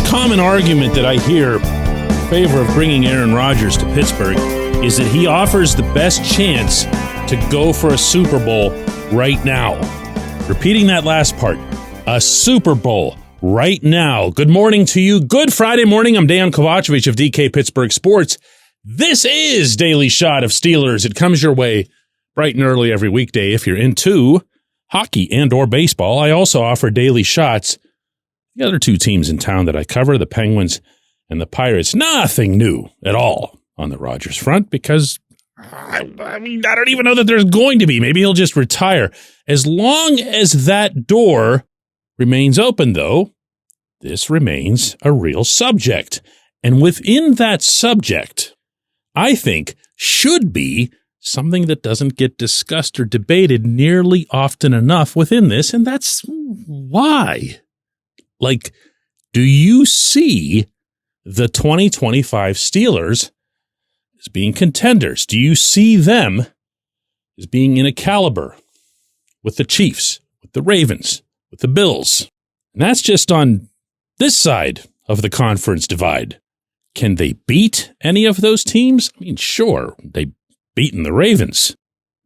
common argument that I hear in favor of bringing Aaron Rodgers to Pittsburgh is that he offers the best chance to go for a Super Bowl right now. Repeating that last part, a Super Bowl right now. Good morning to you. Good Friday morning. I'm Dejan Kovacevic of DK Pittsburgh Sports. This is Daily Shot of Steelers. It comes your way bright and early every weekday if you're into hockey and or baseball. I also offer daily shots. The other two teams in town that I cover, the Penguins and the Pirates, nothing new at all on the Rodgers front because I don't even know that there's going to be. Maybe he'll just retire. As long as that door remains open, though, this remains a real subject. And within that subject, I think should be something that doesn't get discussed or debated nearly often enough within this, and that's why. Like, do you see the 2025 Steelers as being contenders? Do you see them as being in a caliber with the Chiefs, with the Ravens, with the Bills? And that's just on this side of the conference divide. Can they beat any of those teams? I mean, sure, they've beaten the Ravens,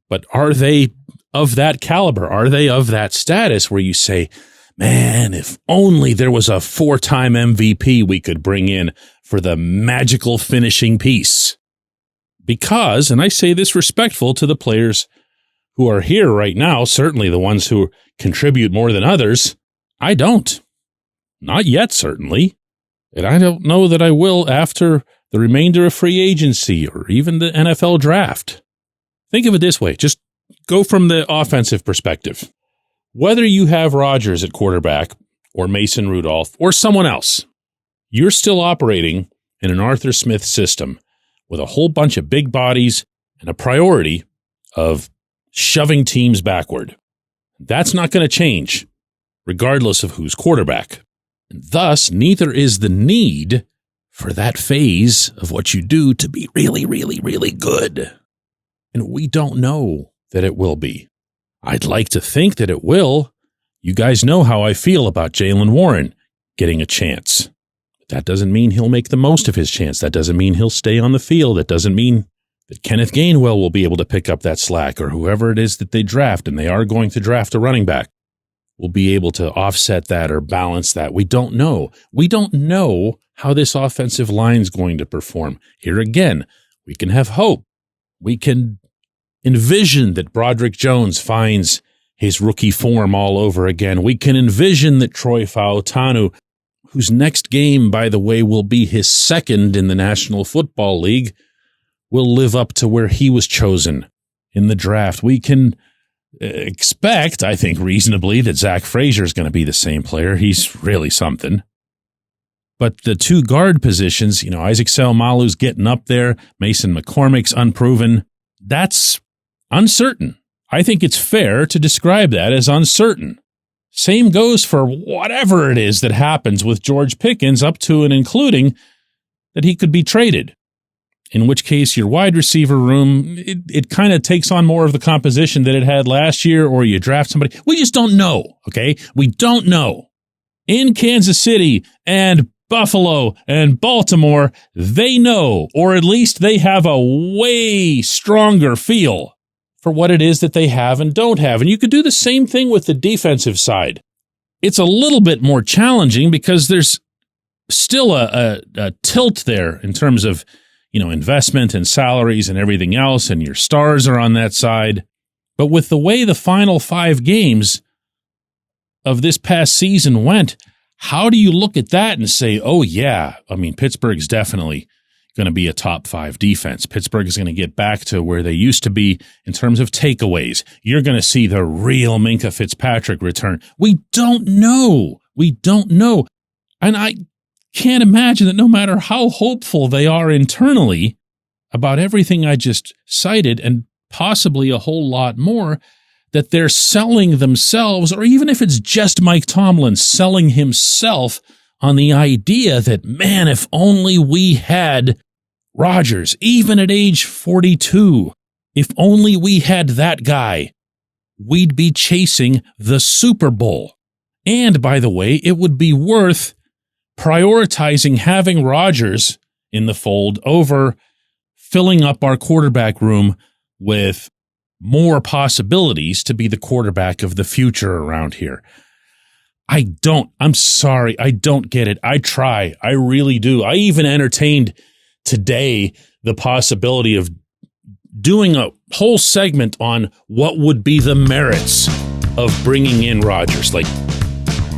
but are they of that caliber? Are they of that status where you say, man, if only there was a 4-time MVP we could bring in for the magical finishing piece? Because, and I say this respectful to the players who are here right now, certainly the ones who contribute more than others, I don't. Not yet, certainly. And I don't know that I will after the remainder of free agency or even the NFL draft. Think of it this way. Just go from the offensive perspective. Whether you have Rodgers at quarterback or Mason Rudolph or someone else, you're still operating in an Arthur Smith system with a whole bunch of big bodies and a priority of shoving teams backward. That's not going to change regardless of who's quarterback. And thus, neither is the need for that phase of what you do to be really, really, really good. And we don't know that it will be. I'd like to think that it will. You guys know how I feel about Jaylen Warren getting a chance. But that doesn't mean he'll make the most of his chance. That doesn't mean he'll stay on the field. That doesn't mean that Kenneth Gainwell will be able to pick up that slack or whoever it is that they draft, and they are going to draft a running back, will be able to offset that or balance that. We don't know. We don't know how this offensive line is going to perform. Here again, we can have hope. We can envision that Broderick Jones finds his rookie form all over again. We can envision that Troy Fautanu, whose next game, by the way, will be his second in the National Football League, will live up to where he was chosen in the draft. We can expect, I think reasonably, that Zach Frazier is going to be the same player. He's really something. But the two guard positions, Isaac Seumalo's getting up there. Mason McCormick's unproven. That's uncertain. I think it's fair to describe that as uncertain. Same goes for whatever it is that happens with George Pickens up to and including that he could be traded. In which case your wide receiver room, it kind of takes on more of the composition that it had last year, or you draft somebody. We just don't know, okay? We don't know. In Kansas City and Buffalo and Baltimore, they know, or at least they have a way stronger feel for what it is that they have and don't have. And you could do the same thing with the defensive side. It's a little bit more challenging because there's still a tilt there in terms of, investment and salaries and everything else, and your stars are on that side. But with the way the final 5 games of this past season went, how do you look at that and say, oh, yeah, Pittsburgh's definitely going to be a top 5 defense. Pittsburgh is going to get back to where they used to be in terms of takeaways. You're going to see the real Minkah Fitzpatrick return. We don't know. And I can't imagine that no matter how hopeful they are internally about everything I just cited and possibly a whole lot more, that they're selling themselves, or even if it's just Mike Tomlin selling himself on the idea that, man, if only we had Rodgers, even at age 42, if only we had that guy, we'd be chasing the Super Bowl. And by the way, it would be worth prioritizing having Rodgers in the fold over filling up our quarterback room with more possibilities to be the quarterback of the future around here. I'm sorry, I don't get it. I try. I really do. I even entertained today the possibility of doing a whole segment on what would be the merits of bringing in Rodgers. Like,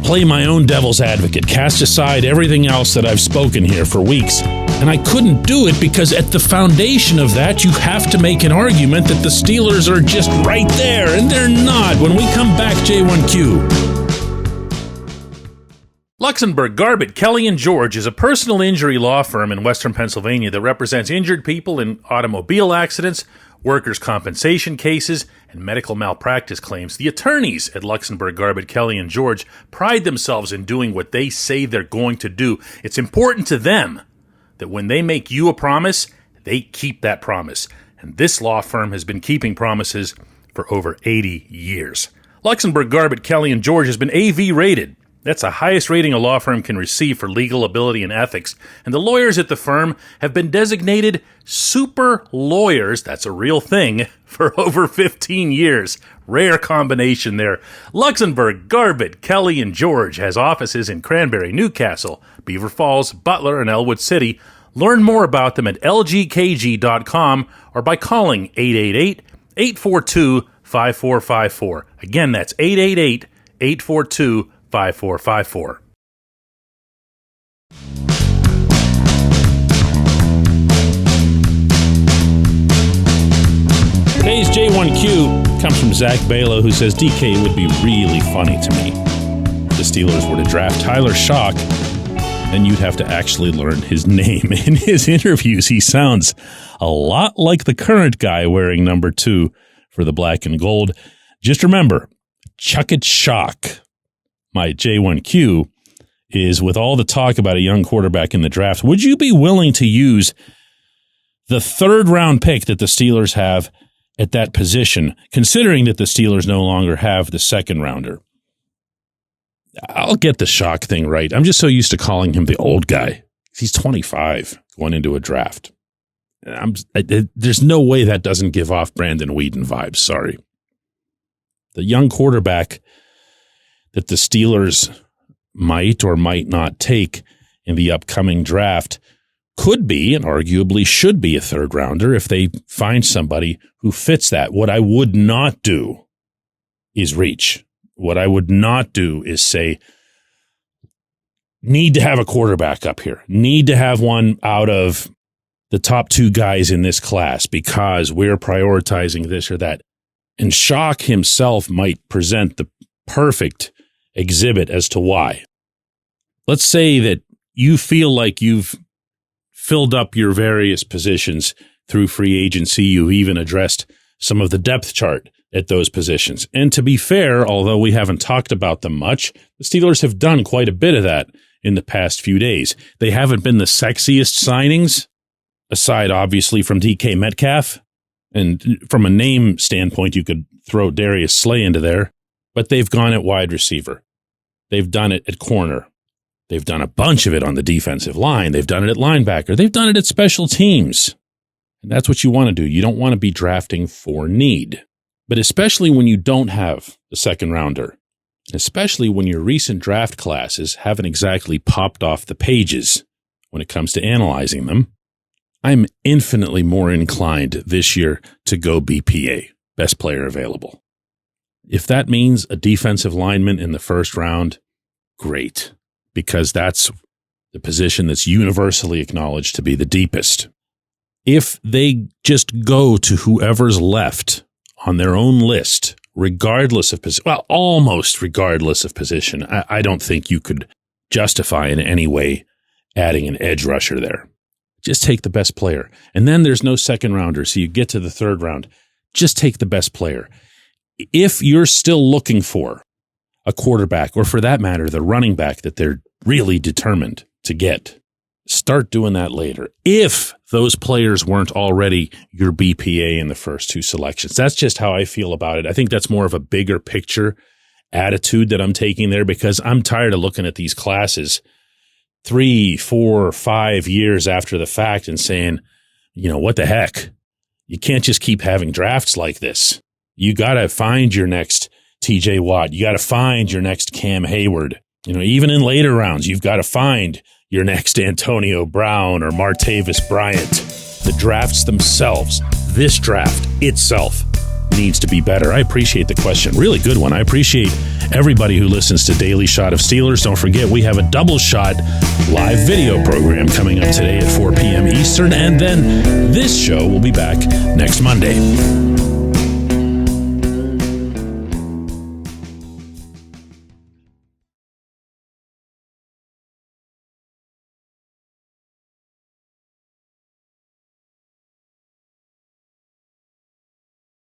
play my own devil's advocate, cast aside everything else that I've spoken here for weeks. And I couldn't do it because at the foundation of that, you have to make an argument that the Steelers are just right there, and they're not. When we come back, J1Q. Luxembourg, Garbett, Kelly & George is a personal injury law firm in Western Pennsylvania that represents injured people in automobile accidents, workers' compensation cases, and medical malpractice claims. The attorneys at Luxembourg, Garbett, Kelly & George pride themselves in doing what they say they're going to do. It's important to them that when they make you a promise, they keep that promise. And this law firm has been keeping promises for over 80 years. Luxembourg, Garbett, Kelly & George has been AV rated. That's the highest rating a law firm can receive for legal ability and ethics. And the lawyers at the firm have been designated super lawyers, that's a real thing, for over 15 years. Rare combination there. Luxembourg, Garbett, Kelly & George has offices in Cranberry, Newcastle, Beaver Falls, Butler, and Elwood City. Learn more about them at lgkg.com or by calling 888-842-5454. Again, that's 888-842-5454. Today's J1Q comes from Zach Balo, who says DK would be really funny to me if the Steelers were to draft Tyler Shock, then you'd have to actually learn his name. In his interviews, he sounds a lot like the current guy wearing number 2 for the black and gold. Just remember, Chuck it Shock. My J1Q is, with all the talk about a young quarterback in the draft, would you be willing to use the 3rd round pick that the Steelers have at that position, considering that the Steelers no longer have the 2nd rounder? I'll get the Shock thing right. I'm just so used to calling him the old guy. He's 25 going into a draft. There's no way that doesn't give off Brandon Whedon vibes. Sorry. The young quarterback that the Steelers might or might not take in the upcoming draft could be, and arguably should be, a 3rd rounder if they find somebody who fits that. What I would not do is reach. What I would not do is say, need to have a quarterback up here. Need to have one out of the top 2 guys in this class because we're prioritizing this or that. And Shock himself might present the perfect exhibit as to why. Let's say that you feel like you've filled up your various positions through free agency. You've even addressed some of the depth chart at those positions. And to be fair, although we haven't talked about them much, the Steelers have done quite a bit of that in the past few days. They haven't been the sexiest signings, aside obviously from DK Metcalf. And from a name standpoint, you could throw Darius Slay into there. But they've gone at wide receiver. They've done it at corner. They've done a bunch of it on the defensive line. They've done it at linebacker. They've done it at special teams. And that's what you want to do. You don't want to be drafting for need. But especially when you don't have the 2nd rounder, especially when your recent draft classes haven't exactly popped off the pages when it comes to analyzing them, I'm infinitely more inclined this year to go BPA, best player available. If that means a defensive lineman in the 1st round, great, because that's the position that's universally acknowledged to be the deepest. If they just go to whoever's left on their own list, regardless of position, well, almost regardless of position, I don't think you could justify in any way adding an edge rusher there. Just take the best player. And then there's no 2nd rounder, so you get to the 3rd round. Just take the best player. If you're still looking for a quarterback, or for that matter, the running back that they're really determined to get, start doing that later. If those players weren't already your BPA in the first 2 selections. That's just how I feel about it. I think that's more of a bigger picture attitude that I'm taking there, because I'm tired of looking at these classes 3, 4, 5 years after the fact and saying, what the heck? You can't just keep having drafts like this. You got to find your next TJ Watt. You got to find your next Cam Hayward. Even in later rounds, you've got to find your next Antonio Brown or Martavis Bryant. The drafts themselves, this draft itself, needs to be better. I appreciate the question. Really good one. I appreciate everybody who listens to Daily Shot of Steelers. Don't forget, we have a double shot live video program coming up today at 4 p.m. Eastern, and then this show will be back next Monday.